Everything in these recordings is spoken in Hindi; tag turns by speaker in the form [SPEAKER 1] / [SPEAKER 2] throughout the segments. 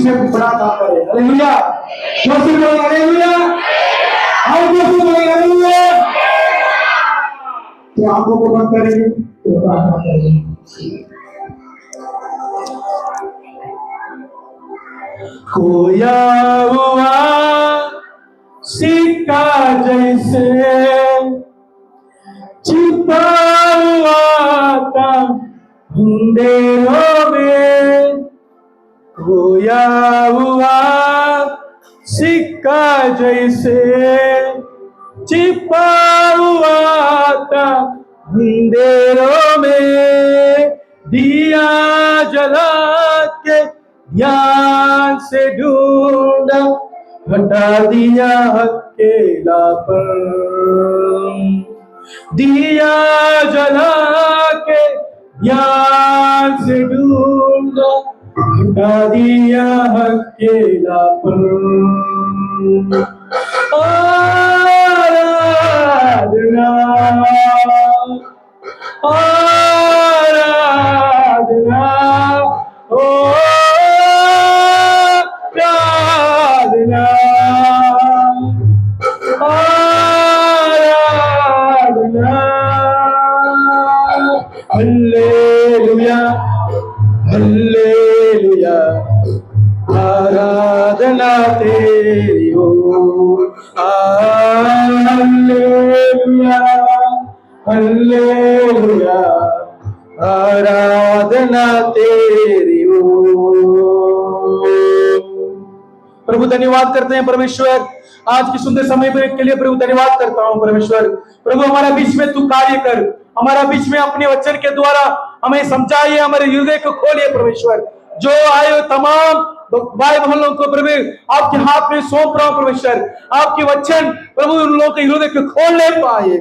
[SPEAKER 1] में बड़ा काम करे। हालेलुया, जोर से बोलेंगे हालेलुया, और जोर से बोलेंगे हालेलुया। तो आंखों को बंद करेंगे, तो प्रार्थना करेंगे। खोया हुआ सिक्का जैसे छिपा हुआ था अंधेरों में, खोया हुआ सिक्का जैसे छिपा हुआ था अंधेरों में, दिया जला के ध्यान से ढूंढा, हटा दिया अकेलापन, दिया जला के ध्यान से ढूंढा, हटा दिया अकेलापन। आराधना आराधना ओ आराधना आराधना। हल्लेलुया हल्लेलुया, आराधना तेरी हो। हल्लेलुया हल्लेलुया, आराधना तेरी हो। प्रभु धन्यवाद करते हैं परमेश्वर, आज की सुंदर समय के लिए प्रभु धन्यवाद करता हूं परमेश्वर। प्रभु हमारे बीच में तू कार्य कर, हमारा बीच में अपने वचन के द्वारा हमें समझाइए, हमारे हृदय को खोलिए परमेश्वर। जो आए तमाम भाई बहनों को प्रभु आपके हाथ में सौंप रहा हूं परमेश्वर। आपके वचन प्रभु उन लोगों के हृदय को खोलने पाए,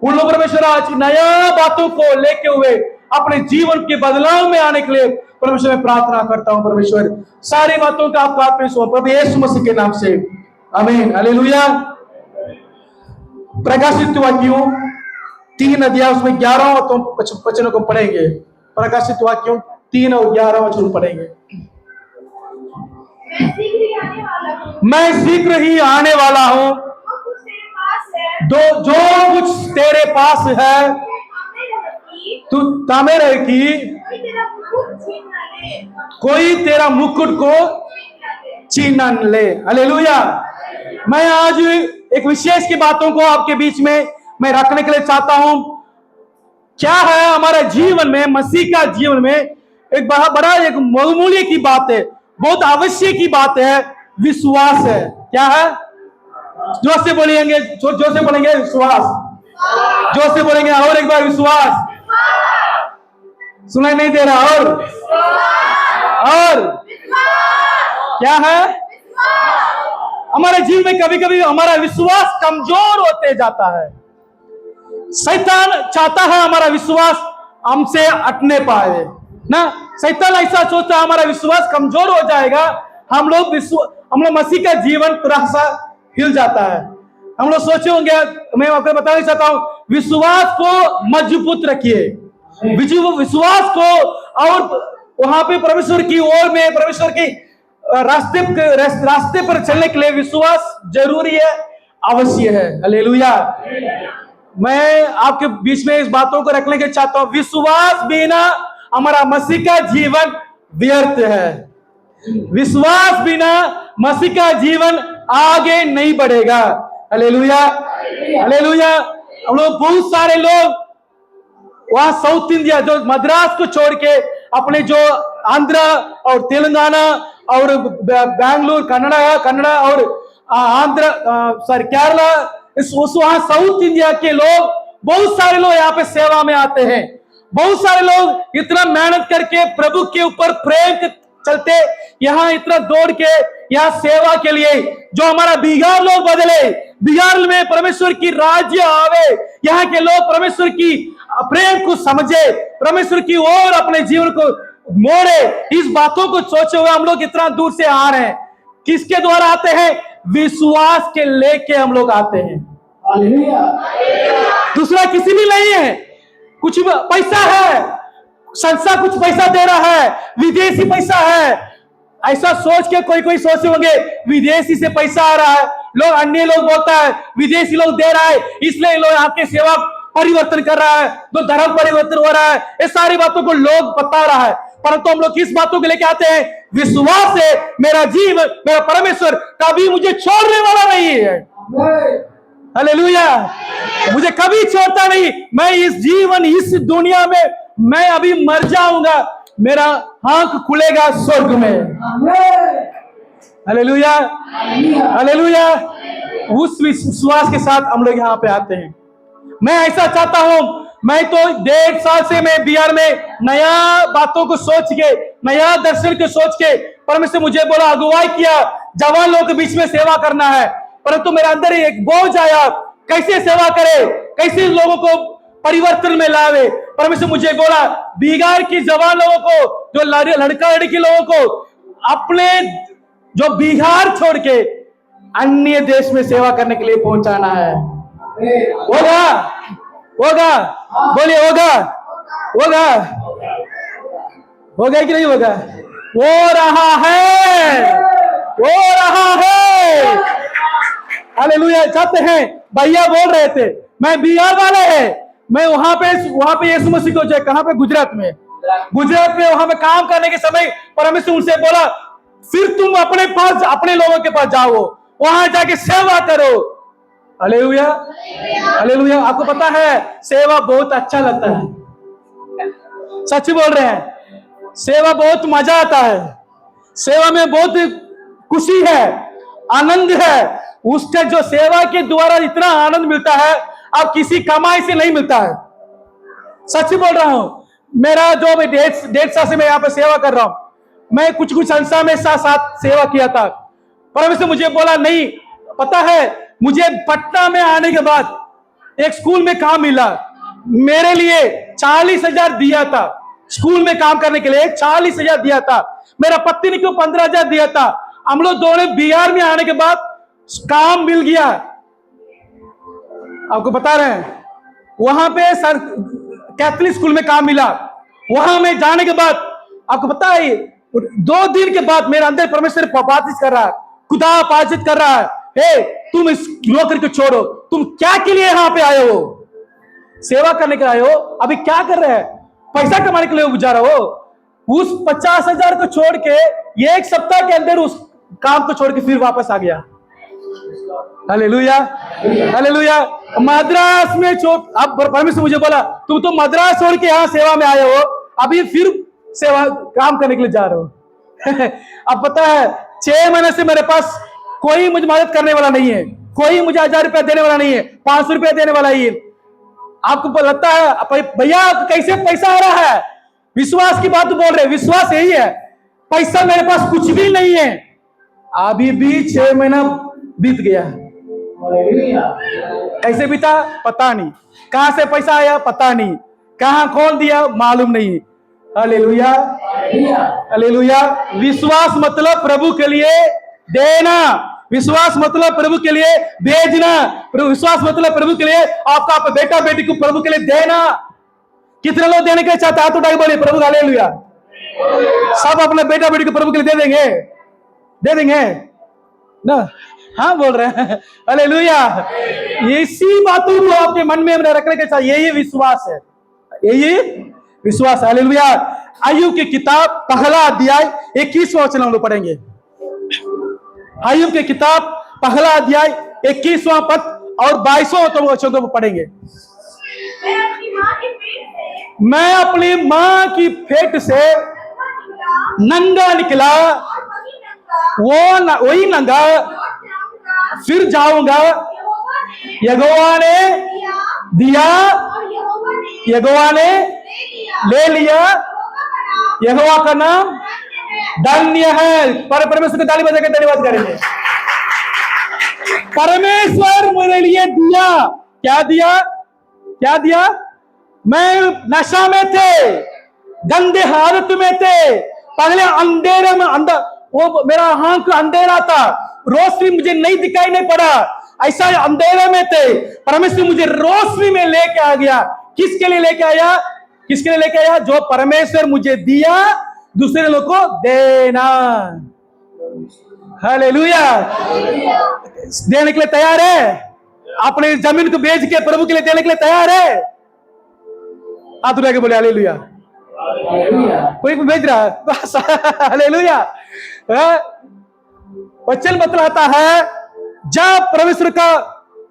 [SPEAKER 1] उन लोग परमेश्वर आज नया बातों को लेके हुए अपने जीवन के बदलाव में आने के लिए परमेश्वर मैं प्रार्थना करता हूं परमेश्वर। सारी बातों का आपको हाथ में सौंप प्रभु यीशु मसीह के नाम से, आमीन हालेलुया। प्रकाशित वाक्यों 3 अध्याय उसमें 11 वचनों को पढ़ेंगे। प्रकाशित वाक्यों 3 और 11 वचन पढ़ेंगे। मैं शीघ्र ही आने वाला हूं, जो कुछ तेरे पास है तू थामे रहे कि कोई तेरा मुकुट को छीन न ले। हालेलुया। मैं आज एक विशेष की बातों को आपके बीच में मैं रखने के लिए चाहता हूं। क्या है हमारे जीवन में, मसीह का जीवन में एक बड़ा एक बहुमूल्य की बात है, बहुत आवश्यक की बात है, विश्वास है। क्या है? जोर से बोलेंगे, जोर से बोलेंगे विश्वास, जोर से बोलेंगे और एक बार विश्वास। सुनाई नहीं दे रहा? और क्या है? हमारे जीवन में कभी कभी हमारा विश्वास कमजोर होते जाता है। शैतान चाहता है हमारा विश्वास हमसे हटने पाए ना। शैतान ऐसा सोचता है हमारा विश्वास कमजोर हो जाएगा, हम लोग मसीह का जीवन थोड़ा सा हिल जाता है। हम लोग सोचे होंगे, मैं आपको बताना चाहता हूं, विश्वास को मजबूत रखिए, विश्वास को, और वहां पे परमेश्वर की ओर में, परमेश्वर की रास्ते पर चलने के लिए विश्वास जरूरी है, अवश्य है। हालेलुया। मैं आपके बीच में इस बातों को रखने के चाहता हूं, विश्वास बिना हमारा मसीह का जीवन व्यर्थ है। विश्वास बिना मसीह का जीवन आगे नहीं बढ़ेगा। Hallelujah hallelujah. हम लोग, बहुत सारे लोग वहां साउथ इंडिया, जो मद्रास को छोड़ के अपने जो आंध्र और तेलंगाना और बैंगलोर, कन्नड़ा और आंध्र केरला, वहां साउथ इंडिया के लोग, बहुत सारे लोग यहाँ पे सेवा में आते हैं। बहुत सारे लोग इतना मेहनत करके प्रभु के ऊपर प्रेम के चलते यहाँ इतना दौड़ के यहाँ सेवा के लिए, जो हमारा बिहार लोग बदले, बिहार में परमेश्वर की राज्य आवे, यहाँ के लोग परमेश्वर की प्रेम को समझे, परमेश्वर की ओर अपने जीवन को मोड़े, इस बातों को सोचे हुए हम लोग इतना दूर से आ रहे हैं। किसके द्वारा आते हैं? विश्वास के लेके हम लोग आते हैं। हालेलुया। दूसरा किसी भी नहीं है। कुछ पैसा है, संस्था कुछ पैसा दे रहा है, विदेशी पैसा है, ऐसा सोच के कोई कोई सोचते होंगे विदेशी से पैसा आ रहा है, लोग अन्य लोग बोलता है विदेशी लोग दे रहा है इसलिए लोग आपके सेवा परिवर्तन कर रहा है, तो धर्म परिवर्तन हो रहा है, ये सारी बातों को लोग बता रहा है। परंतु हम लोग किस बातों को लेके आते हैं? विश्वास है मेरा जीव मेरा परमेश्वर कभी मुझे छोड़ने वाला नहीं है। हालेलुया, मुझे कभी छोड़ता नहीं। मैं इस जीवन इस दुनिया में मैं अभी मर जाऊंगा, मेरा आंख खुलेगा स्वर्ग में। Hallelujah, hallelujah. उस विश्वास के साथ हम लोग यहाँ पे आते हैं। मैं ऐसा चाहता हूं, मैं तो 1.5 साल से मैं बिहार में नया बातों को सोच के नया दर्शन को सोच के परमेश्वर मुझे बोला अगुवाई किया जवान लोगों के बीच में सेवा करना है, परंतु मेरे अंदर एक बोझ आया कैसे सेवा करे, कैसे लोगों को परिवर्तन में लावे। परमेश्वर मुझे बोला बिहार की जवान लोगों को, जो लड़का लड़की लोगों को अपने जो बिहार छोड़ के अन्य देश में सेवा करने के लिए पहुंचाना है। होगा होगा, बोलिए होगा होगा होगा कि नहीं होगा? हो रहा है, हो रहा है। हालेलुया। चाहते हैं भैया बोल रहे थे मैं बिहार वाले हैं, मैं वहां पे यीशु मसीह को जो कहां पे गुजरात में वहां पे काम करने के समय परमेश्वर उनसे बोला फिर तुम अपने पास अपने लोगों के पास जाओ, वहां जाके सेवा करो। Hallelujah, hallelujah. आपको पता है सेवा बहुत अच्छा लगता है, सच बोल रहे हैं। सेवा बहुत मजा आता है, सेवा में बहुत खुशी है, आनंद है। उसके जो सेवा के द्वारा इतना आनंद मिलता है अब किसी कमाई से नहीं मिलता है। सच बोल रहा हूं। मेरा जो 1.5 साल से मैं यहाँ पे सेवा कर रहा हूं, मैं कुछ संस्था में साथ सेवा किया था। परमेश्वर मुझे बोला नहीं, पता है मुझे पटना में आने के बाद एक स्कूल में काम मिला, मेरे लिए 40,000 दिया था, स्कूल में काम करने के लिए 40,000 दिया था। मेरा पत्नी को 15,000 दिया था। हम लोग दोनों बिहार में आने के बाद काम मिल गया। आपको बता रहे हैं वहां पे सर कैथलिक स्कूल में काम मिला। वहां में जाने के बाद आपको पता है 2 दिन के बाद मेरे अंदर परमेश्वर बातचीत कर रहा है, खुदा बातचीत कर रहा है, हे तुम इस नौकरी को छोड़ो, तुम क्या के लिए यहाँ पे आए हो? सेवा करने के लिए आए हो? अभी क्या कर रहे हैं? पैसा कमाने के लिए जा रहे हो? उस 50,000 को छोड़ के 1 सप्ताह के अंदर उस काम को छोड़ के फिर वापस आ गया। Hallelujah, hallelujah. मद्रास में अब परमेश्वर मुझे बोला तुम तो मद्रास छोड़ के यहाँ सेवा में आए हो, अभी फिर सेवा काम करने के लिए जा रहे हो। अब पता है 6 महीने से मेरे पास कोई मुझे मदद करने वाला नहीं है, कोई मुझे 1,000 रुपया देने वाला नहीं है, 500 रुपया देने वाला ही है। आपको लगता है भैया कैसे पैसा आ रहा है? विश्वास की बात बोल रहे, विश्वास यही है। पैसा मेरे पास कुछ भी नहीं है, अभी भी 6 महीना बीत गया। कैसे बीता पता नहीं, कहां से पैसा आया पता नहीं, कहां कौन दिया मालूम नहीं। Hallelujah, hallelujah. विश्वास मतलब प्रभु के लिए देना, विश्वास मतलब प्रभु के लिए भेजना, विश्वास मतलब प्रभु के लिए आपका बेटा बेटी को प्रभु के लिए देना। कितने लोग देने के चाहते हाथ उठाके बोलिए प्रभु हालेलुया। सब अपने बेटा बेटी को प्रभु के लिए दे देंगे, दे देंगे ना? हाँ बोल रहे हैं हालेलुया। इसी बातों को आपके मन में रखने के चाहिए, यही विश्वास है, यही विश्वास। हालेलुया। अय्यूब की किताब पहला अध्याय 21वां वचन हम लोग पढ़ेंगे। अय्यूब की किताब पहला अध्याय 21वां पद और 22वां वचन को पढ़ेंगे। मैं अपनी मां की पेट से नंगा निकला, वही नंगा फिर जाऊंगा। यहोवा ने दिया, यहोवा ने ले लिया, यहोवा का नाम धन्य है। परमेश्वर को ताली बजा के धन्यवाद करेंगे। परमेश्वर मेरे लिए दिया, क्या दिया? क्या दिया? मैं नशा में थे, गंदे हालत में थे, पहले अंधेरे में वो मेरा आंख अंधेरा था, रोशनी मुझे नहीं दिखाई नहीं पड़ा, ऐसा अंधेरे में थे। परमेश्वर मुझे रोशनी में लेके आ गया। किसके लिए लेके आया? किसके लिए लेके आया? जो परमेश्वर मुझे दिया दूसरे लोगों को देना। हालेलुया। देने के लिए तैयार है? अपने जमीन को बेच के प्रभु के लिए देने के लिए तैयार है? हाथ उठा के बोले हालेलुया। कोई भेज रहा है बस। हालेलुया। वचन बतलाता है जब परमेश्वर का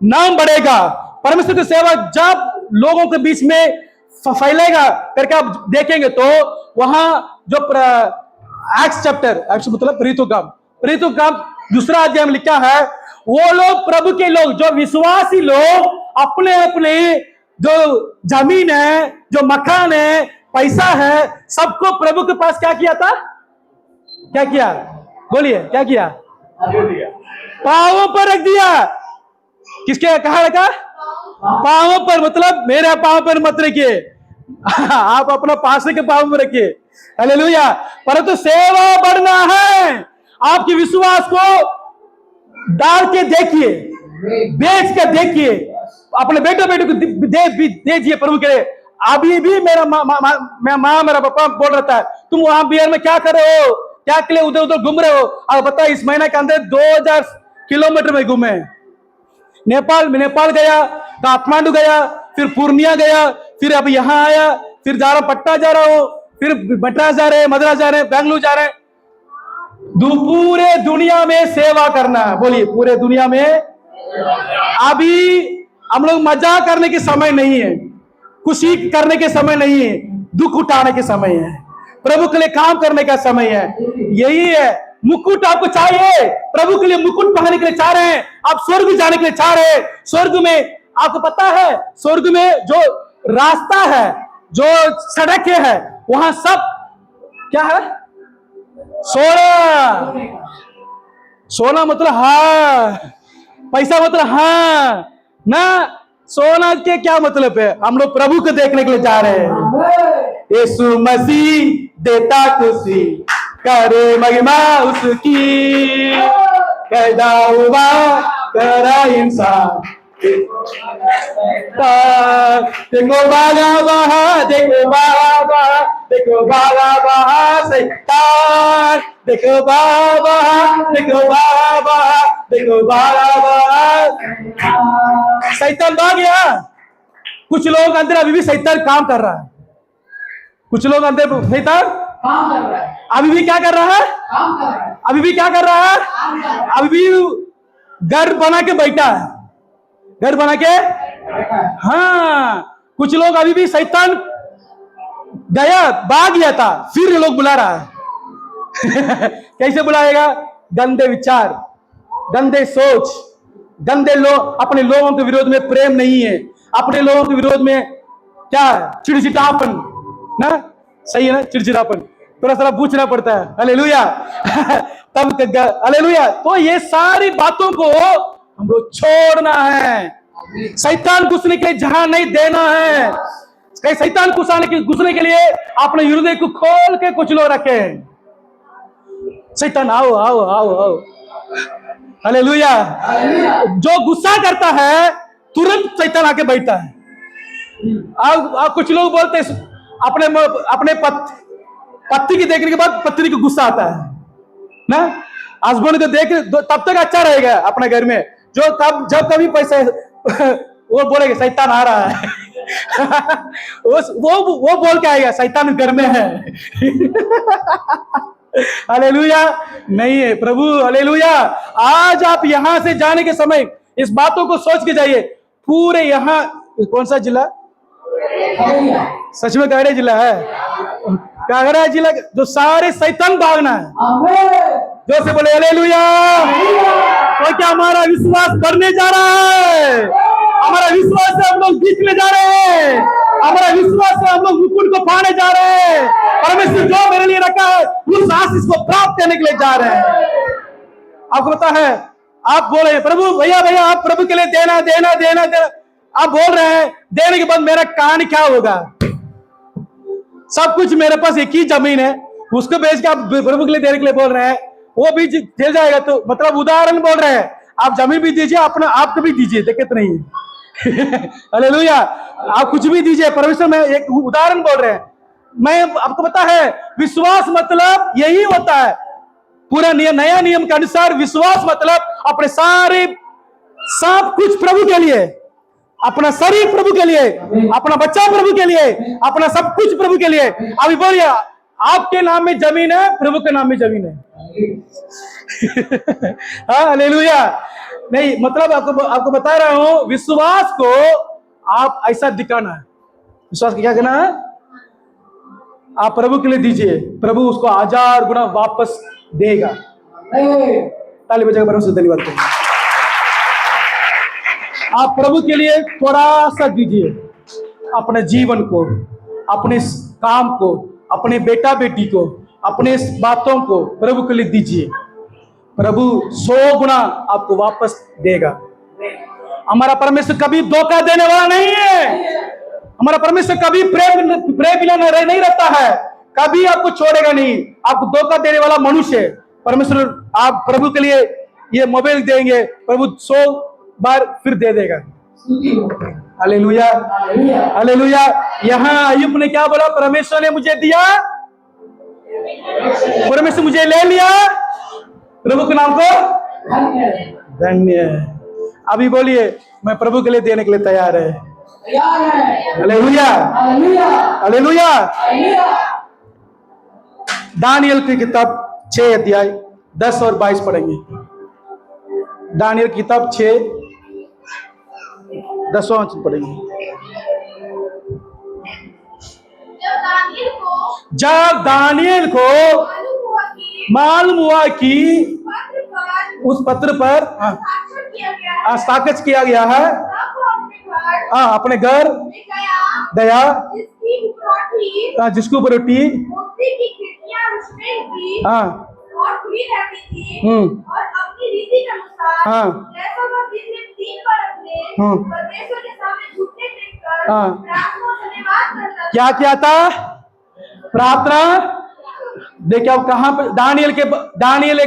[SPEAKER 1] नाम बढ़ेगा, परमेश्वर की सेवा जब लोगों के बीच में फैलेगा करके आप देखेंगे तो वहां जो एक्स चैप्टर, एक्स मतलब प्रीतु काम दूसरा अध्याय में लिखा है, वो लोग प्रभु के लोग जो विश्वासी लोग अपने अपने जो जमीन है, जो मकान है, पैसा है, सबको प्रभु के पास क्या किया था? क्या किया? बोलिए क्या किया? पांवों पर रख दिया। किसके कहा रखा? पांवों पर, मतलब मेरे पांव पर मत रखिए, आप अपना पास के पांव में रखिए। हालेलुया। परंतु सेवा बढ़ना है, आपके विश्वास को डाल के देखिए, बेच के देखिए, अपने बेटे को दीजिए प्रभु के लिए। अभी भी मेरा माँ मेरा पापा बोल रहा था तुम वहां बिहार में क्या कर रहे हो, क्या के लिए उधर उधर घूम रहे हो? अब बता, इस महीने के अंदर 2000 किलोमीटर में घूमे। नेपाल गया, काठमांडू गया, फिर पूर्णिया गया, फिर अब यहाँ आया, फिर जा रहा पटना जा रहा हूं, फिर मद्रास जा रहे हैं, मद्रास जा रहे हैं, बेंगलुरु जा रहे हैं। पूरे दुनिया में सेवा करना। बोलिए पूरे दुनिया में। अभी हम लोग मजाक करने के समय नहीं है, खुशी करने के समय नहीं है, दुख उठाने के समय है, प्रभु के लिए काम करने का समय है। यही है। मुकुट आपको चाहिए, प्रभु के लिए मुकुट पहनने के लिए चाह रहे हैं, आप स्वर्ग जाने के लिए चाह रहे हैं। स्वर्ग में आपको पता है, स्वर्ग में जो रास्ता है, जो सड़क है, वहां सब क्या है? सोना मतलब हाँ, पैसा मतलब हाँ ना। सोना के क्या मतलब है? हम लोग प्रभु को देखने के लिए जा रहे हैं। यीशु मसीह देता खुशी, करे महिमा उसकी, पैदा हुआ करा इंसान। देखो बागा बहा, देखो बाबा, देखो बागा बहा सैतान, देखो बाबा, देखो बाबा, देखो बाबा। सैतान भाग गया। कुछ लोग अंदर अभी भी सैतान काम कर रहा है, कुछ लोग अंदर सैतान काम कर रहा है। अभी भी क्या कर रहा है? काम कर रहा है। अभी भी क्या कर रहा है? अभी भी घर बना के बैठा है, घर बना के। हाँ, कुछ लोग अभी भी शैतान गया, भाग गया था, फिर ये लोग बुला रहा है। कैसे बुलाएगा? गंदे विचार, गंदे सोच, गंदे लोग, अपने लोगों के विरोध में प्रेम नहीं है, अपने लोगों के विरोध में क्या है? चिड़चिड़ापन ना। सही है ना? चिड़चिड़ापन थोड़ा सा पूछना पड़ता है। हालेलुया। तब हालेलुया। तो ये सारी बातों को हम लोग छोड़ना है, शैतान घुसने के लिए जहां नहीं देना है। कहीं शैतान घुसने के लिए अपने हृदय को खोल के कुछ लोग रखे। शैतान आओ आओ आओ आओ। हालेलुया। जो गुस्सा करता है तुरंत शैतान आके बैठता है। अब कुछ लोग बोलते हैं अपने पत्नी की देखने के बाद पत्नी को गुस्सा आता है ना। हस्बैंड को देख तब तक अच्छा रहेगा अपने घर में, जो तब जब कभी पैसा वो बोलेगा शैतान आ रहा है। वो बोल के आएगा शैतान घर में है। हालेलुया। नहीं है प्रभु। हालेलुया। आज आप यहां से जाने के समय इस बातों को सोच के जाइए। पूरे यहाँ कौन सा जिला? सच में कागड़ा जिला है। कागड़ा जिला जो सारे शैतान भागना है। जो से बोले हालेलुया। तो क्या हमारा विश्वास बढ़ने जा रहा है? हमारा विश्वास से हम लोग जीतने जा रहे हैं, हमारा विश्वास से हम लोग मुकुट को पाने जा रहे हैं। परमेश्वर जो मेरे लिए रखा है उस आशीष को प्राप्त करने के लिए जा रहे हैं। आपको पता है, आप बोल रहे हैं प्रभु भैया आप प्रभु के लिए देना देना देना देना। आप बोल रहे हैं देने के बाद मेरा कहानी क्या होगा? सब कुछ मेरे पास एक ही जमीन है, उसको बेच के आप प्रभु के लिए देने के लिए बोल रहे हैं, वो भी चल जाएगा। तो मतलब उदाहरण बोल रहे हैं, आप जमीन भी दीजिए, अपना आपको भी दीजिए, दिक्कत नहीं है। हालेलुया। आप कुछ भी दीजिए, परमेश्वर में एक उदाहरण बोल रहे हैं। मैं आपको पता है विश्वास मतलब यही होता है। पूरा नया नियम के अनुसार विश्वास मतलब अपने सारे सब कुछ प्रभु के लिए, अपना शरीर प्रभु के लिए, अपना बच्चा प्रभु के लिए, अपना सब कुछ प्रभु के लिए। अभी बोलिए, आपके नाम में जमीन है, प्रभु के नाम में जमीन है। हाँ, हालेलुया। नहीं मतलब आपको बता रहा हूं, विश्वास को आप ऐसा दिखाना है। विश्वास को क्या करना है? आप प्रभु के लिए दीजिए, प्रभु उसको 1000 गुना वापस देगा। ताली बजाकर परमेश्वर को धन्यवाद करें। आप प्रभु के लिए थोड़ा सा दीजिए, अपने जीवन को, अपने काम को, अपने बेटा बेटी को, अपने बातों को प्रभु के लिए दीजिए। प्रभु 100 गुना आपको वापस देगा। हमारा परमेश्वर कभी धोखा देने वाला नहीं है। हमारा परमेश्वर कभी प्रेम बिना नहीं रहता है, कभी आपको छोड़ेगा नहीं। आपको धोखा देने वाला मनुष्य है परमेश्वर। आप प्रभु के लिए ये मोबाइल देंगे, प्रभु 100 बार फिर दे देगा। Hallelujah, hallelujah. यहाँ अय्यूब ने क्या बोला? परमेश्वर ने मुझे दिया, परमेश्वर मुझे ले लिया, प्रभु के नाम को धन्य। अभी बोलिए, मैं प्रभु के लिए देने के लिए तैयार है। Hallelujah, hallelujah. दानियल की किताब 6 अध्याय 10 और 22 पढ़ेंगे। दानियल की किताब 6 10वां वचन पढ़ेंगे। जब दानियल को मालूम हुआ कि उस पत्र पर हस्ताक्षर किया गया है, अपने घर गया, जिसके ऊपर रोटी
[SPEAKER 2] और खुली रहती थी, और अपनी रीति के अनुसार दिन पर अपने परमेश्वर के सामने झुकने टेककर प्रार्थना और धन्यवाद करता था।
[SPEAKER 1] क्या किया था? प्रार्थना। देखिए अब कहां पे दानियल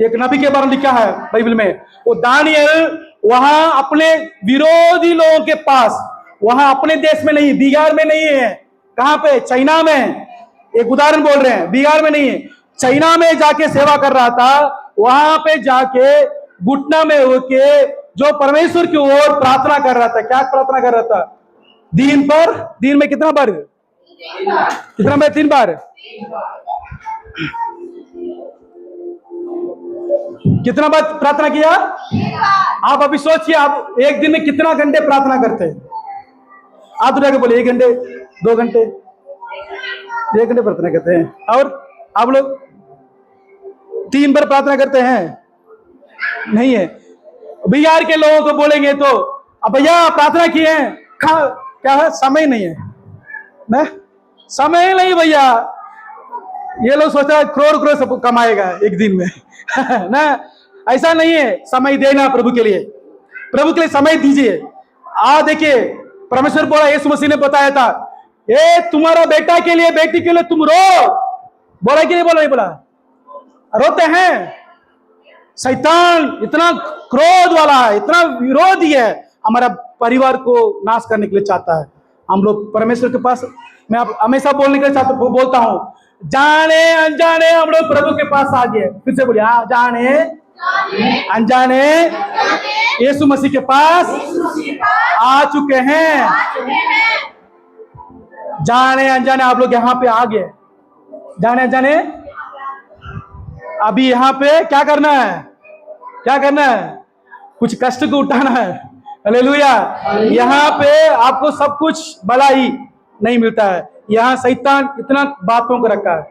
[SPEAKER 1] एक नबी के बारे में लिखा है बाइबल में। वो दानियल वहां अपने विरोधी लोगों के पास, वहां अपने देश में नहीं, बिहार में नहीं है। कहां पे? चाइना में। एक उदाहरण बोल रहे हैं, बिहार में नहीं है, चाइना में जाके सेवा कर रहा था। वहां पे जाके घुटना में होके जो परमेश्वर की ओर प्रार्थना कर रहा था। क्या प्रार्थना कर रहा था? दिन में कितना बार? 3 बार। कितना बार प्रार्थना किया? आप अभी सोचिए, आप एक दिन में कितना घंटे प्रार्थना करते हैं? आप दूसरे को बोले 1 घंटे, 2 घंटे, 1 घंटे प्रार्थना करते हैं। और आप लोग 3 बार प्रार्थना करते हैं? नहीं है। बिहार के लोगों को बोलेंगे तो अब भैया प्रार्थना किए हैं, क्या है? समय नहीं है ना, समय नहीं भैया। ये लोग सोच रहे हैं करोड़ सब कमाएगा एक दिन में ना, ऐसा नहीं है। समय देना प्रभु के लिए, प्रभु के लिए समय दीजिए। देखिए परमेश्वर बोला, यीशु मसीह ने बताया था, ये तुम्हारा बेटा के लिए, बेटी के लिए तुम रो। बोला कि नहीं बोला? नहीं बोला? रोते हैं। शैतान इतना क्रोध वाला है, इतना विरोधी है, हमारा परिवार को नाश करने के लिए चाहता है। हम लोग परमेश्वर के पास, मैं आप हमेशा बोलने के लिए बोलता हूं, जाने अनजाने हम लोग प्रभु के पास आ गए। फिर से बोलिए, जाने अनजाने यीशु मसीह के पास आ चुके हैं। जाने अनजाने आप लोग यहाँ पे आ गए। जाने अनजाने अभी यहाँ पे क्या करना है? क्या करना है? कुछ कष्ट को उठाना है। हालेलुया। यहाँ पे आपको सब कुछ भलाई नहीं मिलता है। यहाँ शैतान इतना बातों को रखा है।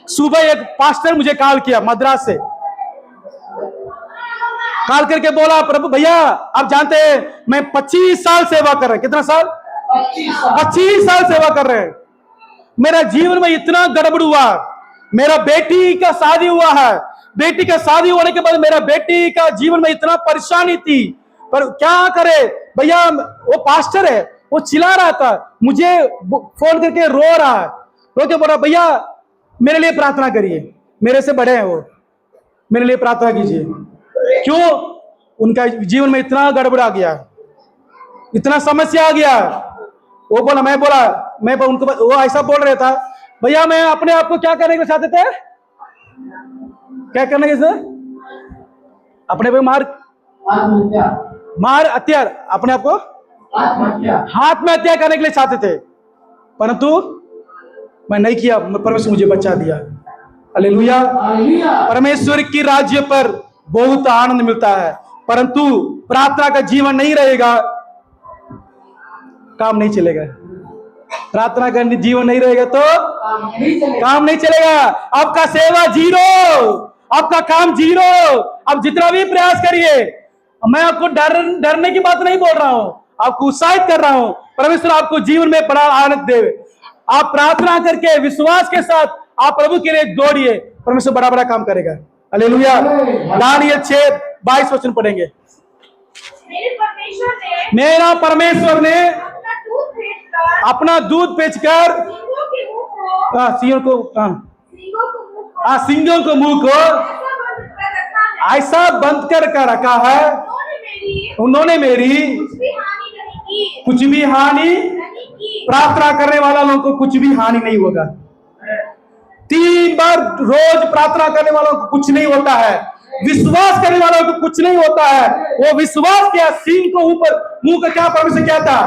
[SPEAKER 1] सुबह एक पास्टर मुझे कॉल किया मद्रास से, कॉल करके बोला, प्रभु भैया आप जानते हैं मैं 25 साल सेवा कर रहा हूं। कितना साल? 25 साल सेवा कर रहे हैं। मेरा जीवन में इतना गड़बड़ हुआ। मेरा बेटी का शादी हुआ है, बेटी का शादी होने के बाद मेरा बेटी का जीवन में इतना परेशानी थी, पर क्या करे भैया। वो पास्टर है, वो चिल्ला रहा था, मुझे फोन करके रो रहा है, रो के बोल रहा, भैया मेरे लिए प्रार्थना करिए, मेरे से बड़े हैं वो, मेरे लिए प्रार्थना कीजिए। क्यों? उनका जीवन में इतना गड़बड़ आ गया, इतना समस्या आ गया। वो बोला, मैं उनको, वो ऐसा बोल रहा था, भैया मैं अपने आप को क्या करने को चाहते थे? क्या करना है सर? अपने पे मार हत्यार, अपने आप को हाथ में हत्या करने के लिए चाहते थे, परंतु मैं नहीं किया, परमेश्वर मुझे बचा दिया। हालेलुया। परमेश्वर की राज्य पर बहुत आनंद मिलता है, परंतु प्रार्थना का जीवन नहीं रहेगा, काम नहीं चलेगा। प्रार्थना का जीवन नहीं रहेगा तो काम नहीं चलेगा। आपका सेवा जीरो, आपका काम जीरो। आप जितना भी प्रयास करिए, मैं आपको डरने की बात नहीं बोल रहा हूं, आपको उत्साहित कर रहा हूं। परमेश्वर आपको जीवन में बड़ा आनंद दे। आप प्रार्थना करके विश्वास के साथ आप प्रभु के लिए दौड़िए, परमेश्वर बड़ा बड़ा काम करेगा। हालेलुया। दानियल 6:22 पढ़ेंगे। मेरा परमेश्वर ने अपना दूध बेचकर सिंहों को मुंह को ऐसा बंद कर रखा है, उन्होंने मेरी कुछ भी हानि, प्रार्थना करने वाला लोगों को कुछ भी हानि नहीं होगा। 3 बार रोज प्रार्थना करने वालों को कुछ नहीं होता है, विश्वास करने वालों को कुछ नहीं होता है। वो विश्वास किया, सिंह को ऊपर मुंह का क्या परमेश्वर क्या था,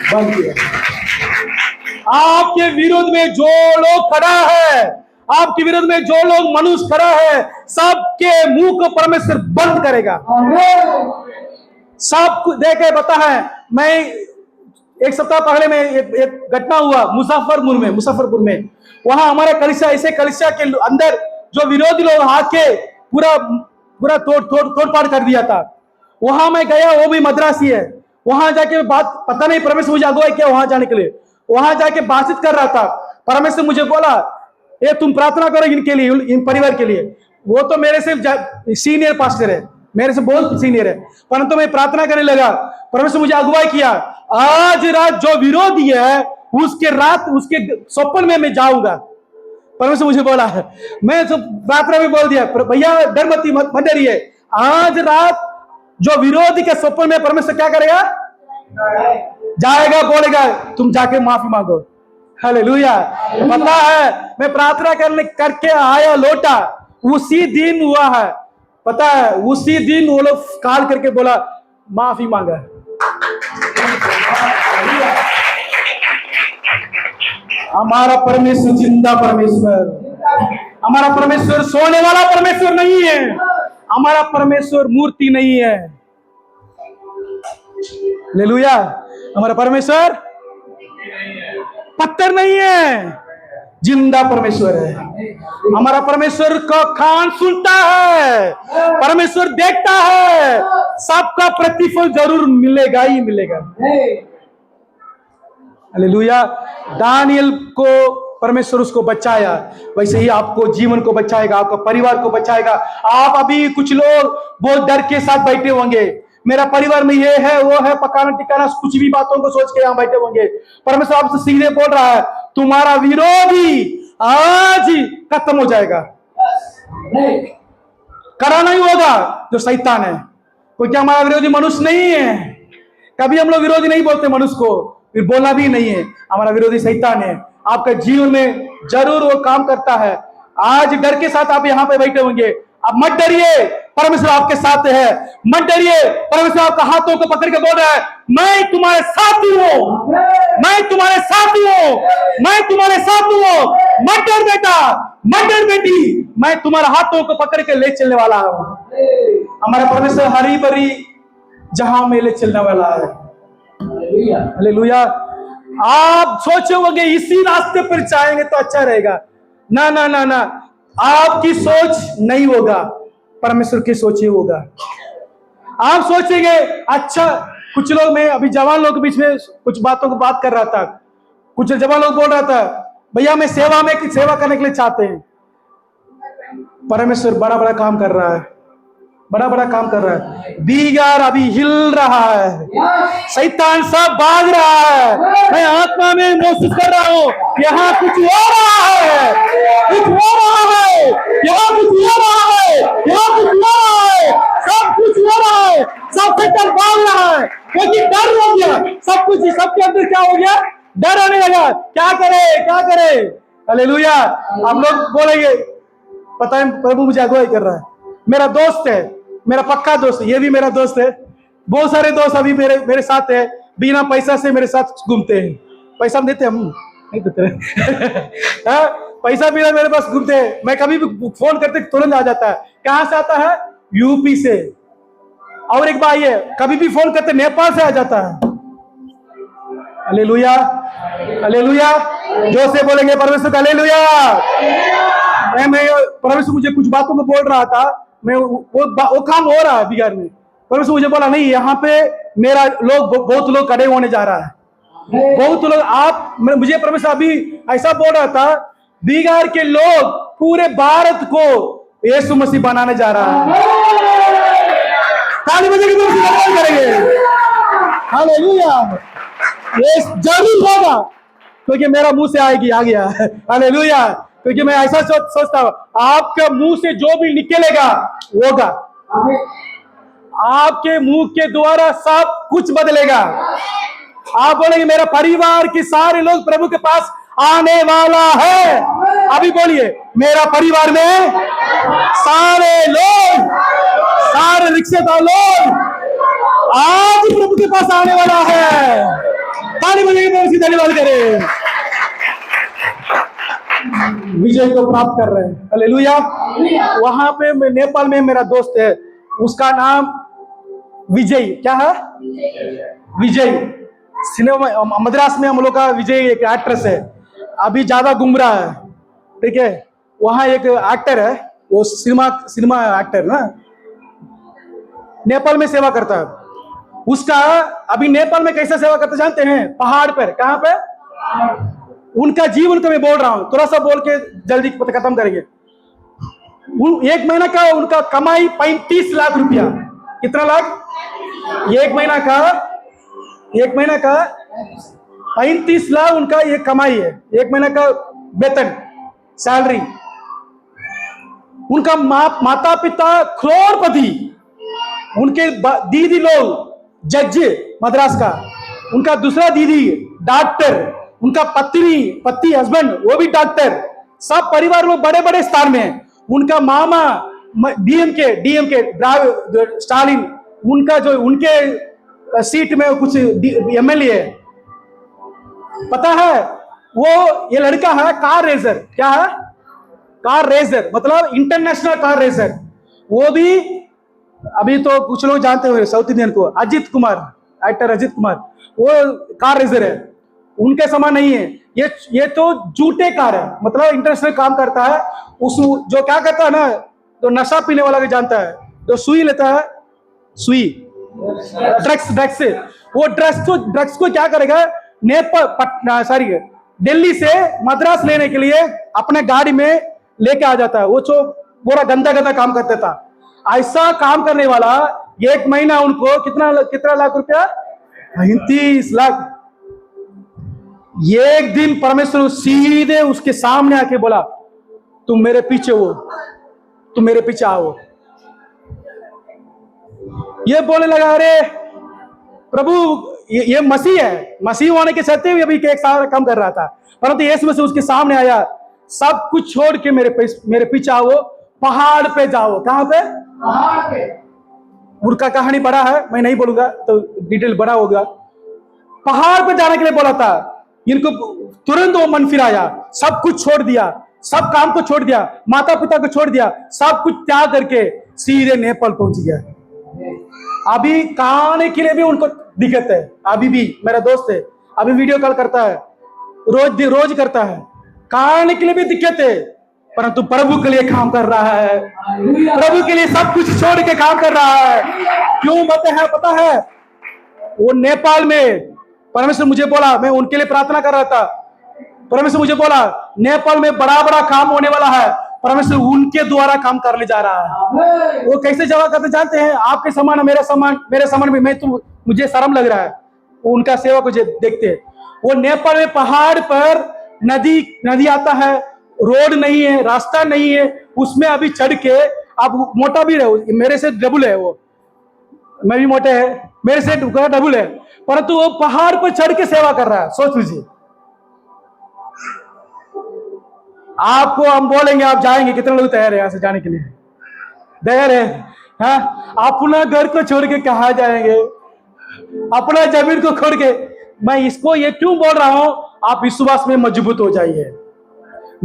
[SPEAKER 1] बंद किया। आपके विरोध में जो लोग खड़ा है, आपके विरोध में जो लोग मनुष्य खड़ा है, सबके मुंह को परमेश्वर बंद करेगा। सब देखे बता है। मैं 1 सप्ताह पहले में एक घटना हुआ मुजफ्फरपुर में। वहां हमारा कलिसिया, ऐसे कलिसिया के अंदर जो विरोधी लोग आके पूरा तोड़ पाड़ कर दिया था। वहां मैं गया, वो भी मद्रासी है। वहां जाके बात, पता नहीं परमेश्वर मुझे अगुवाई किया वहां जाने के लिए। वहां जाके बातचीत कर रहा था, परमेश्वर मुझे बोला, ये तुम प्रार्थना करो इनके लिए, इन परिवार के लिए। वो तो मेरे से सीनियर पास्टर है, मेरे से बहुत सीनियर है, परंतु मैं प्रार्थना करने लगा। परमेश्वर मुझे अगुवाई किया, आज रात जो विरोधी है उसके स्वप्न में मैं जाऊंगा। परमेश्वर मुझे बोला है, मैं तो प्रार्थना में बोल दिया, भैया डर मत डरिए, आज रात जो विरोधी के स्वप्न में परमेश्वर क्या करेगा, जाएगा, बोलेगा तुम जाके माफी मांगो। हालेलुया। पता है, मैं प्रार्थना करके आया, लौटा, उसी दिन हुआ है। पता है, उसी दिन वो लोग कॉल करके बोला माफी मांगा। हमारा परमेश्वर जिंदा परमेश्वर, हमारा परमेश्वर सोने वाला परमेश्वर नहीं है, हमारा परमेश्वर मूर्ति नहीं है। हालेलुया। हमारा परमेश्वर पत्थर नहीं है, जिंदा परमेश्वर है। हमारा परमेश्वर का कान सुनता है, परमेश्वर देखता है, सबका प्रतिफल जरूर मिलेगा ही मिलेगा। हालेलुया। दानियल को परमेश्वर उसको बचाया, वैसे ही आपको जीवन को बचाएगा, आपका परिवार को बचाएगा। आप अभी कुछ लोग बहुत डर के साथ बैठे होंगे, मेरा परिवार में ये है वो है, पकाना टिकाना कुछ भी बातों को सोच के यहाँ बैठे होंगे। परमेश्वर आपसे सीधे बोल रहा है, तुम्हारा विरोधी आज ही खत्म हो जाएगा। करा नहीं होगा जो शैतान है, क्योंकि हमारा विरोधी मनुष्य नहीं है। कभी हम लोग विरोधी नहीं बोलते मनुष्य को, फिर बोलना भी नहीं है, हमारा विरोधी शैतान है। आपका जीवन में जरूर वो काम करता है। आज डर के साथ आप यहाँ पे बैठे होंगे, आप मत डरिए, परमेश्वर आपके साथ है। मत डरिए, परमेश्वर आपका हाथों को पकड़ के बोल रहा है, मैं तुम्हारे साथ हूँ, मैं तुम्हारे साथ हूँ, मैं तुम्हारे साथ हूँ। मत डर बेटा, मत डर बेटी, मैं तुम्हारे हाथों को पकड़ के ले चलने वाला हूँ। हमारा परमेश्वर हरी भरी जहां में ले चलने वाला है। हालेलुया। आप सोचे होंगे इसी रास्ते पर जाएंगे तो अच्छा रहेगा, ना ना ना ना, आपकी सोच नहीं होगा, परमेश्वर की सोच ही होगा। आप सोचेंगे अच्छा, कुछ लोग, मैं अभी जवान लोग के बीच में कुछ बातों को बात कर रहा था, कुछ जवान लोग बोल रहा था, भैया मैं सेवा करने के लिए चाहते हैं। परमेश्वर बड़ा बड़ा काम कर रहा है, बड़ा बड़ा काम कर रहा है। दीगार अभी हिल रहा है, शैतान सब भाग रहा है। मैं आत्मा में महसूस कर रहा हूँ, यहाँ कुछ हो रहा है, कुछ हो रहा है, यहाँ कुछ हो रहा है, यहाँ कुछ हो रहा है, सब कुछ हो रहा है, सब शैतान भाग रहा है, क्योंकि डर हो गया। सब कुछ सबके अंदर क्या हो गया, डर आने लगा। क्या करे, क्या करे। हालेलुया। आप लोग बोलेंगे पता है प्रभु मुझे अगुवाई कर रहा है। मेरा दोस्त है, मेरा पक्का दोस्त है, ये भी मेरा दोस्त है। बहुत सारे दोस्त अभी मेरे साथ है, बिना पैसा से मेरे साथ घूमते हैं। पैसा हम देते, हम नहीं देते हाँ, पैसा बिना मेरे पास घूमते हैं। मैं कभी भी फोन करते तुरंत आ जाता है। कहां से आता है? यूपी से। और एक भाई है, कभी भी फोन करते नेपाल से आ जाता है। Hallelujah, hallelujah. जो से बोलेंगे परमेश्वर का हालेलुया। मैं परमेश्वर मुझे कुछ बातों को बोल रहा था, मैं वो काम हो रहा है बिहार में। परमेश्वर मुझे बोला नहीं, यहाँ पे मेरा बहुत लोग खड़े होने जा रहा है, बहुत लोग। आप मुझे परमेश्वर अभी ऐसा बोल रहा था, बिहार के लोग पूरे भारत को यीशु मसीह बनाने जा रहा है। ताली बजाएंगे तो उसकी करेंगे। हालेलुया। ये जरूर होगा, क्योंकि मेरा मुंह से आ गया। हालेलुया। क्योंकि मैं ऐसा सोचता हूं, आपके मुंह से जो भी निकलेगा होगा। आपके मुंह के द्वारा सब कुछ बदलेगा। आप बोलेंगे मेरा परिवार के सारे लोग प्रभु के पास आने वाला है। अभी बोलिए, मेरा परिवार में सारे लोग, सारे रिश्तेदार लोग आज प्रभु के पास आने वाला है। ताली बजाइए, उसकी धन्यवाद करें। विजय को प्राप्त कर रहे हैं। हालेलुया। वहां पे नेपाल में मेरा दोस्त है, उसका नाम विजय। क्या है? विजय। सिनेमा मद्रास में हम लोग का विजय एक एक्ट्रेस है, अभी ज्यादा घूम रहा है। ठीक है, वहां एक एक्टर है, वो सिनेमा एक्टर ना, नेपाल में सेवा करता है। उसका अभी नेपाल में कैसा सेवा करते जानते हैं? पहाड़ पर। कहां पे? उनका जीवन को मैं बोल रहा हूं, थोड़ा सा बोल के जल्दी खत्म करेंगे। एक महीना का उनका कमाई 35 लाख रुपया। कितना लाख? एक महीना का 35 लाख उनका ये कमाई है। एक महीना का वेतन, सैलरी। उनका माता पिता करोड़पति, उनके दीदी लोग जज मद्रास का, उनका दूसरा दीदी डॉक्टर, उनका पति हस्बैंड वो भी डॉक्टर। सब परिवार लोग बड़े बड़े स्थान में हैं। उनका मामा डीएमके स्टालिन, उनका जो उनके सीट में कुछ एमएलए है। पता है, वो ये लड़का है कार रेसर। क्या है? कार रेसर, मतलब इंटरनेशनल कार रेसर। वो भी अभी तो कुछ लोग जानते हुए साउथ इंडियन को, अजित कुमार, एक्टर अजित कुमार, वो कार रेसर है। उनके समान नहीं है ये तो झूठे कार है, मतलब इंटरनेशनल काम करता है। उस जो क्या करता है ना, तो नशा पीने वाला भी जानता है, जो सुई लेता है, सुई ड्रग्स से, वो ड्रग्स को क्या करेगा, दिल्ली से मद्रास लेने के लिए अपने गाड़ी में लेके आ जाता है। वो जो पूरा गंदा काम करता था, ऐसा काम करने वाला एक महीना उनको कितना लाख रुपया? 35 लाख। एक दिन परमेश्वर सीधे उसके सामने आके बोला, तुम मेरे पीछे हो, तुम मेरे पीछे आओ। ये बोलने लगा, अरे प्रभु ये मसीह है, मसीह होने के सत्य भी अभी एक साल कम कर रहा था, परंतु यीशु मसीह उसके सामने आया, सब कुछ छोड़ के मेरे पीछे आओ, पहाड़ पे जाओ। कहां पे? पहाड़ पे। उनका कहानी बड़ा है, मैं नहीं बोलूंगा तो डिटेल बड़ा होगा। पहाड़ पे जाने के लिए बोला था, इनको तुरंत वो मन फिराया, सब कुछ छोड़ दिया, सब काम को छोड़ दिया, माता पिता को छोड़ दिया, सब कुछ त्याग करके सीधे नेपाल पहुंच गया। अभी खाने के लिए भी उनको दिक्कत है। अभी भी मेरा दोस्त है, अभी वीडियो कॉल करता है, रोज करता है। खाने के लिए भी दिक्कत है, परंतु प्रभु के लिए काम कर रहा है। प्रभु के लिए सब कुछ छोड़ के काम कर रहा है। क्यों पता है? वो नेपाल में परमेश्वर मुझे बोला, मैं उनके लिए प्रार्थना कर रहा था, परमेश्वर मुझे बोला नेपाल में बड़ा काम होने वाला है, परमेश्वर उनके द्वारा काम करने जा रहा है। वो कैसे जवाब करते जानते हैं? आपके समान मेरे समान भी, मैं तो मुझे शर्म लग रहा है उनका सेवा को देखते। वो नेपाल में पहाड़ पर नदी आता है, रोड नहीं है, रास्ता नहीं है, उसमें अभी चढ़ के, आप मोटा भी रहे, मेरे से डबल है वो, मैं भी मोटे है, मेरे से डबल है, परंतु वो पहाड़ पर चढ़ के सेवा कर रहा है। सोच लीजिए, आपको हम बोलेंगे आप जाएंगे, कितने लोग तैयार है यहाँ से जाने के लिए? तैयार है? हाँ, अपना घर को छोड़ के कहाँ जाएंगे, अपना जमीन को छोड़ के। मैं इसको ये क्यों बोल रहा हूं, आप विश्वास में मजबूत हो जाइए,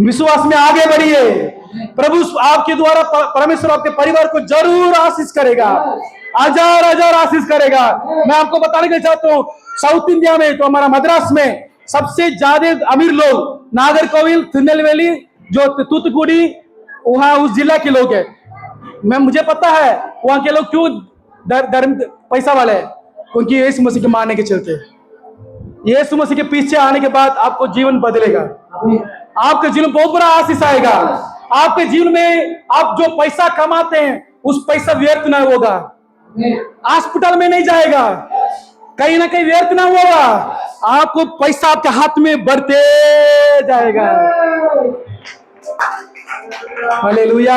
[SPEAKER 1] विश्वास में आगे बढ़िए। प्रभु आपके द्वारा परमेश्वर आपके परिवार को जरूर आशीष करेगा, हजार हजार आशीष करेगा। मैं आपको बताने के चाहता हूँ, साउथ इंडिया में तो हमारा मद्रास में सबसे ज्यादा अमीर लोग नागरकोविल, तिरुनेलवेली, जो तूतुकुड़ी, वहां उस जिला के लोग हैं। मुझे पता है वहां के लोग क्यों धर्म पैसा वाले हैं, क्योंकि यीशु मसीह के मानने के चलते। यीशु मसीह के पीछे आने के बाद आपको जीवन बदलेगा, आपके जीवन बहुत बड़ा आशीष आएगा। आपके जीवन में आप जो पैसा कमाते हैं उस पैसा व्यर्थ ना होगा, हॉस्पिटल में नहीं जाएगा, कहीं ना कहीं व्यर्थ ना होगा, आपको पैसा आपके हाथ में बढ़ते जाएगा। हालेलुया।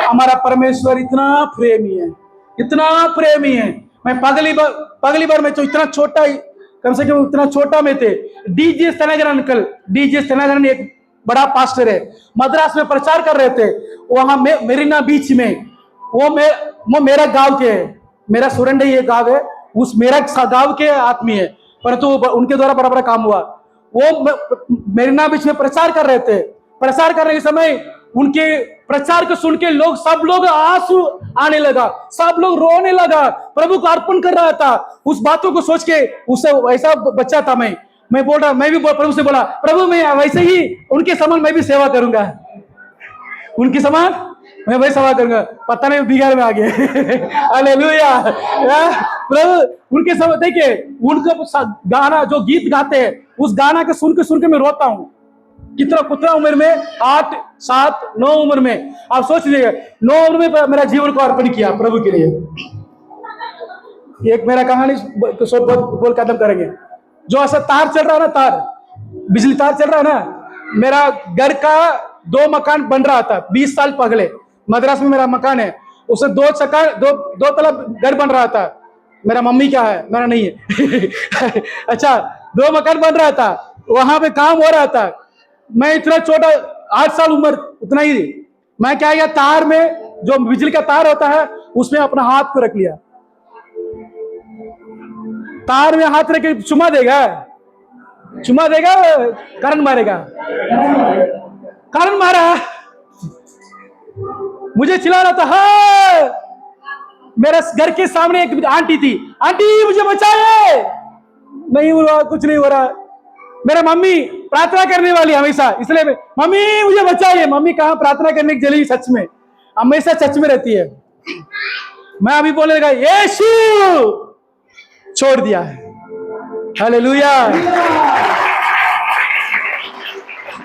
[SPEAKER 1] हमारा परमेश्वर इतना प्रेमी है, इतना प्रेमी है। मैं पगली बार में तो इतना छोटा, कम से कम इतना छोटा में थे, डीजे सनागरन अंकल, डीजे सनागरन एक बड़ा पास्टर है, मद्रास में प्रचार कर रहे थे वहां मेरीना बीच में। वो मेरा गांव के है, मेरा सुरंडे ये गांव है, उस मेरा गांव के आदमी है, परंतु उनके द्वारा बड़ा बड़ा काम हुआ। वो मेरीना बीच में प्रचार कर रहे थे। प्रचार करने के समय उनके प्रचार को सुन के सब लोग आंसू आने लगा, सब लोग रोने लगा, प्रभु को अर्पण कर रहा था। उस बातों को सोच के, उससे ऐसा बच्चा था मैं बोल रहा, मैं भी प्रभु से बोला, प्रभु मैं वैसे ही उनके समान मैं भी सेवा करूंगा, उनके समान मैं वही सेवा करूंगा। पता नहीं बिगाड़ में आ गए। हालेलुया। प्रभु उनके समान देखिए, उनको गाना जो गीत गाते हैं उस गाना को सुन के मैं रोता हूँ। कितना उम्र में, 8, 7, 9 उम्र में, आप सोच लीजिए, 9 उम्र में मेरा जीवन को अर्पण किया प्रभु के लिए। एक मेरा कहानी बोल खत्म करेंगे। जो ऐसा तार चल रहा है ना, तार, बिजली तार चल रहा है ना, मेरा घर का 2 मकान बन रहा था 20 साल पहले। मद्रास में मेरा मकान है, उसे 2 तला घर बन रहा था। मेरा मम्मी क्या है, मेरा नहीं है। अच्छा, 2 मकान बन रहा था, वहां पे काम हो रहा था। मैं इतना छोटा, 8 साल उम्र, उतना ही मैं क्या किया, तार में जो बिजली का तार होता है उसमें अपना हाथ को रख लिया। तार में हाथ रख के चुमा देगा, करंट मारेगा। करंट मारा, मुझे चिल्ला रहा था। हाँ, मेरे घर के सामने एक आंटी थी, आंटी मुझे बचाए। नहीं हो रहा, कुछ नहीं हो रहा। मेरा मम्मी प्रार्थना करने वाली हमेशा, इसलिए मम्मी मुझे बचाइए। मम्मी कहाँ प्रार्थना करने की चली, सच में हमेशा सच में रहती है। मैं अभी बोलने लगा, यीशु छोड़ दिया है। हालेलुया।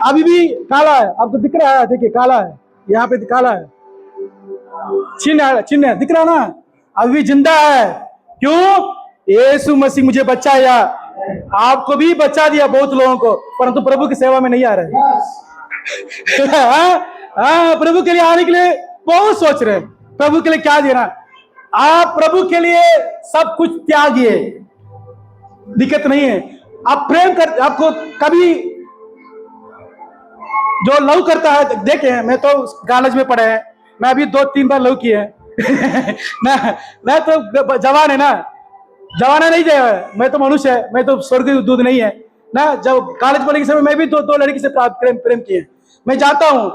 [SPEAKER 1] अभी भी काला है, आपको दिख रहा है, देखिए काला है, यहाँ पे काला है, चिन्ह दिख रहा ना, अभी भी जिंदा है। क्यों? यीशु मसीह मुझे बचाया, आपको भी बचा दिया, बहुत लोगों को, परंतु प्रभु की सेवा में नहीं आ रहे। हाँ, प्रभु के लिए आने के लिए बहुत सोच रहे हैं, प्रभु के लिए क्या देना। आप प्रभु के लिए सब कुछ त्यागिए, दिक्कत नहीं है। आप प्रेम कर, आपको कभी जो लव करता है, देखे मैं तो कॉलेज में पढ़े हैं, मैं अभी 2-3 बार लव किए हैं। मैं तो जवान है ना, जवाना नहीं जाए, मैं तो मनुष्य है, मैं तो स्वर्ग दूध नहीं है ना। जब कॉलेज पढ़ने के समय मैं भी 2 लड़की से प्रेम किए। मैं जाता हूँ,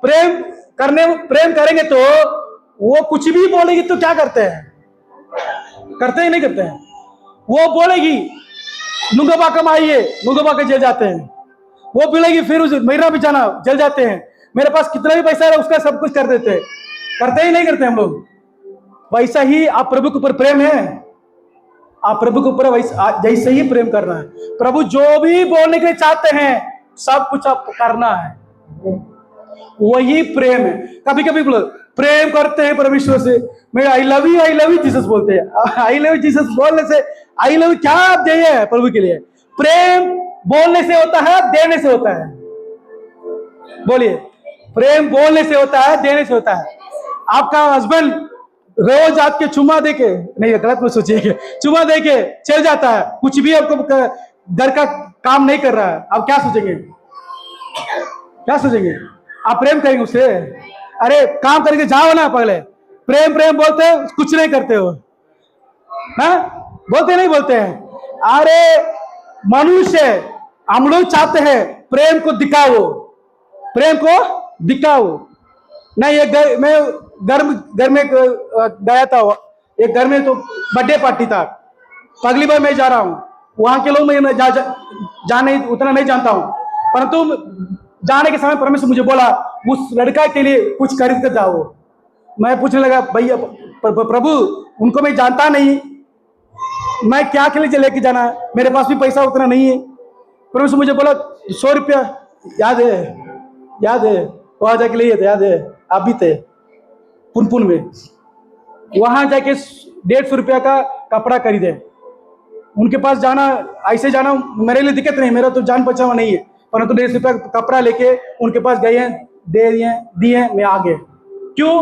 [SPEAKER 1] प्रेम करेंगे तो वो कुछ भी बोलेगी तो क्या करते हैं, करते ही नहीं करते हैं। वो बोलेगी नुंगबा कमाइए, नुंगबा के जेल जाते हैं। वो बोलेगी फिर उस मेरा भी जाना, जल जाते हैं। मेरे पास कितना भी पैसा है उसका सब कुछ कर देते हैं, करते ही नहीं करते हम लोग। वैसा ही आप प्रभु के ऊपर प्रेम है, आप प्रभु के ऊपर जैसे ही प्रेम करना है। प्रभु जो भी बोलने के लिए चाहते हैं सब कुछ आपको करना है, वही प्रेम है। कभी कभी प्रेम करते हैं परमेश्वर से, मैं आई लव यू जीसस बोलते हैं। आई लव यू जीसस बोलने से, आई लव यू क्या आप दिए प्रभु के लिए? प्रेम बोलने से होता है, देने से होता है। बोलिए, प्रेम बोलने से होता है, देने से होता है। आपका हस्बैंड रोज आपके चुमा देके, नहीं गलत मत सोचिए, चुमा देके चल जाता है, कुछ भी आपको घर का काम नहीं कर रहा है, आप क्या सोचेंगे? क्या सोचेंगे? आप प्रेम करेंगे उससे? अरे काम करके जाओ ना पहले। प्रेम प्रेम बोलते हो, कुछ नहीं करते हो। हाँ, बोलते नहीं बोलते हैं। अरे मनुष्य, हम लोग चाहते हैं प्रेम को दिखाओ, प्रेम को दिखाओ। नहीं, मैं घर में गया था। एक घर में तो बर्थडे पार्टी था। अगली बार मैं जा रहा हूँ। वहां के लोग मैं जाने उतना नहीं जानता हूँ, परंतु जाने के समय परमेश्वर मुझे बोला उस लड़का के लिए कुछ खरीद कर जाओ। मैं पूछने लगा, भैया प्रभु उनको मैं जानता नहीं, मैं क्या के लिए लेके जाना, मेरे पास भी पैसा उतना नहीं है। परमेश्वर मुझे बोला 100 रुपया याद है वहां जाके लिए थे, याद है आप भी थे पुनपुन में। वहां जाके 150 रुपया का कपड़ा खरीदे। उनके पास जाना, ऐसे जाना मेरे लिए दिक्कत नहीं, मेरा तो जान पहचान नहीं है, परंतु 150 रुपया कपड़ा लेके उनके पास गए हैं, दे दिए, मैं आ गए। क्यों?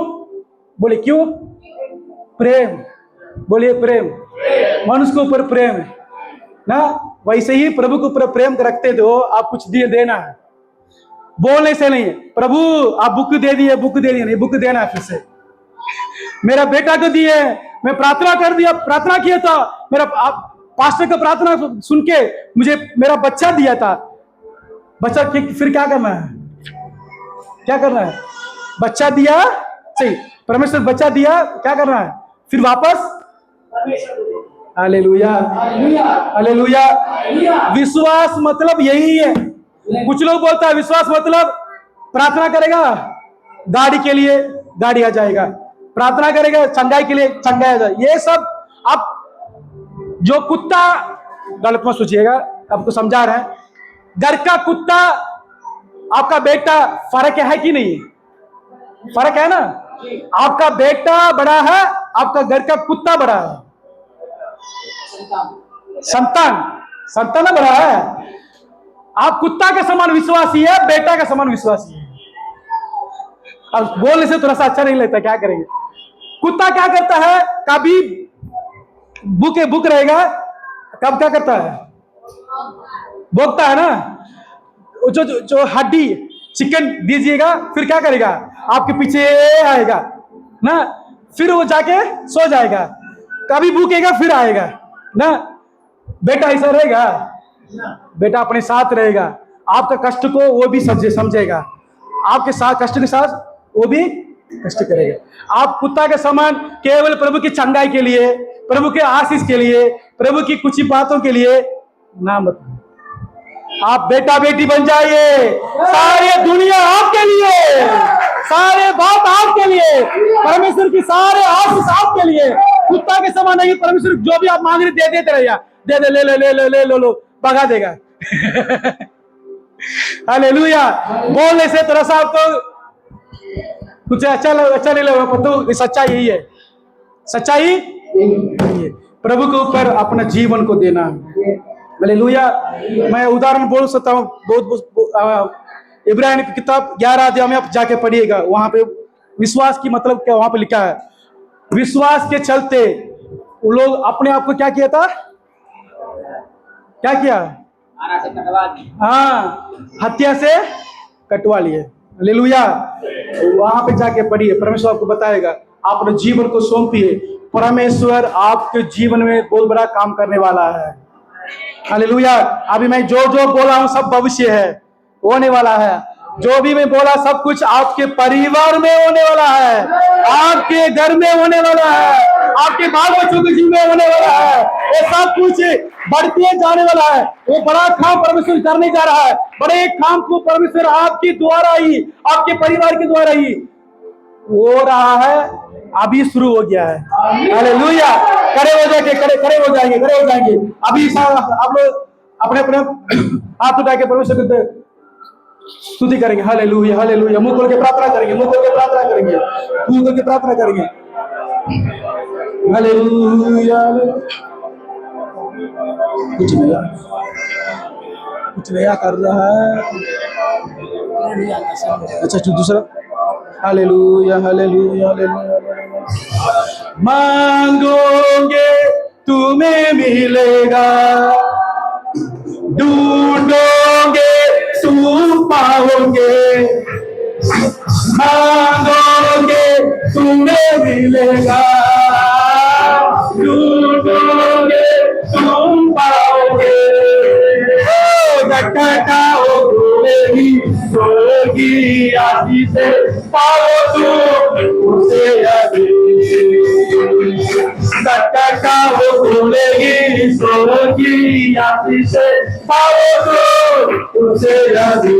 [SPEAKER 1] बोले क्यों? प्रेम। बोलिए प्रेम। मनुष्य के ऊपर प्रेम है ना, वैसे ही प्रभु के ऊपर प्रेम रखते हो आप, कुछ दिए देना है, बोलने से नहीं है। प्रभु आप बुक दे दिए नहीं, बुक देना है फिर से। मेरा बेटा को दिए, मैं प्रार्थना कर दिया, प्रार्थना किया था, मेरा पास्टर का प्रार्थना सुन के मुझे मेरा बच्चा दिया था। बच्चा फिर क्या करना है? क्या करना है? बच्चा दिया, सही, परमेश्वर बच्चा दिया, क्या करना है फिर वापस? Hallelujah, hallelujah. विश्वास मतलब यही है। कुछ लोग बोलता है विश्वास मतलब प्रार्थना करेगा गाड़ी के लिए गाड़ी आ जाएगा, प्रार्थना करेगा चंगाई के लिए चंगाई आ जाएगा। ये सब आप जो कुत्ता, गलत मत सोचिएगा, आपको समझा रहे हैं। घर का कुत्ता आपका बेटा फर्क है कि नहीं? फर्क है ना। आपका बेटा बड़ा है, आपका घर का कुत्ता बड़ा है। संतान बड़ा है। आप कुत्ता के समान विश्वासी है, बेटा के समान विश्वासी है। अब बोलने से थोड़ा सा अच्छा नहीं लगता, क्या करेंगे? कुत्ता क्या करता है? कभी बुक रहेगा, कब क्या करता है? भोगता है ना। जो हड्डी चिकन दीजिएगा, फिर क्या करेगा? आपके पीछे आएगा ना, फिर वो जाके सो जाएगा, कभी भूखेगा फिर आएगा ना। बेटा ऐसा रहेगा? बेटा अपने साथ रहेगा, आपका कष्ट को वो भी समझेगा, आपके साथ कष्ट के साथ वो भी कष्ट करेगा। आप कुत्ता के समान केवल प्रभु की चंगाई के लिए, प्रभु के आशीष के लिए, प्रभु की कुछ बातों के लिए ना मत। आप बेटा बेटी बन जाइए, सारी दुनिया आपके लिए, सारे बात आपके लिए, परमेश्वर की सारे आशीष आपके लिए। कुत्ता के समान नहीं, परमेश्वर जो भी आप मांग रहे दे देते रहिए, दे दे, ले लो भगा देगा। हालेलुया। बोलने से थोड़ा सा आपको कुछ अच्छा नहीं लगा, परंतु सच्चाई यही है, सच्चाई यही है। प्रभु के ऊपर अपना जीवन को देना। हालेलुया। मैं उदाहरण बोल सकता हूँ, बहुत इब्राहिम की किताब 11 अध्याय में आप जाके पढ़िएगा, वहां पे विश्वास की मतलब क्या वहां पे लिखा है। विश्वास के चलते वो लोग अपने आप को क्या किया था? क्या किया? हाँ, हत्या से कटवा लिए। हालेलुया। वहां पे जाके पढ़िए, परमेश्वर आपको बताएगा। आप अपने जीवन को सौंपिए, परमेश्वर आपके जीवन में बहुत बड़ा काम करने वाला है। हालेलुया। अभी मैं जो बोला हूं सब भविष्य है, होने वाला है। जो भी मैं बोला सब कुछ आपके परिवार में होने वाला है, आपके घर में होने वाला है, आपके बाल बच्चों के जीवन में होने वाला है। ये सब कुछ बढ़ते जाने वाला है। वो बड़ा काम परमेश्वर करने जा रहा है। बड़े काम को परमेश्वर आपके द्वारा ही, आपके परिवार के द्वारा ही हो रहा है, अभी शुरू हो गया है। हालेलुया। खड़े हो जाएंगे। अभी आप लोग अपने हाथ उठा के परमेश्वर को स्तुति करेंगे। Hallelujah, hallelujah. मुंह खोल के प्रार्थना करेंगे, हालेलुया। कुछ नया कर रहा है। अच्छा दूसरा। Hallelujah, hallelujah, hallelujah. मांगोगे तुम्हें मिलेगा, ढूंढोगे तुम पाओगे। पाओगे, मांगोगे तुम्हें मिलेगा, ढूंढोगे तुम पाओगे, खटखटाओ खुलेगी, होगी आशीष से पाओ तुम उसे अभी, खटखटाओ खुलेगी, होगी आशीष से पाओ तुम उसे अभी।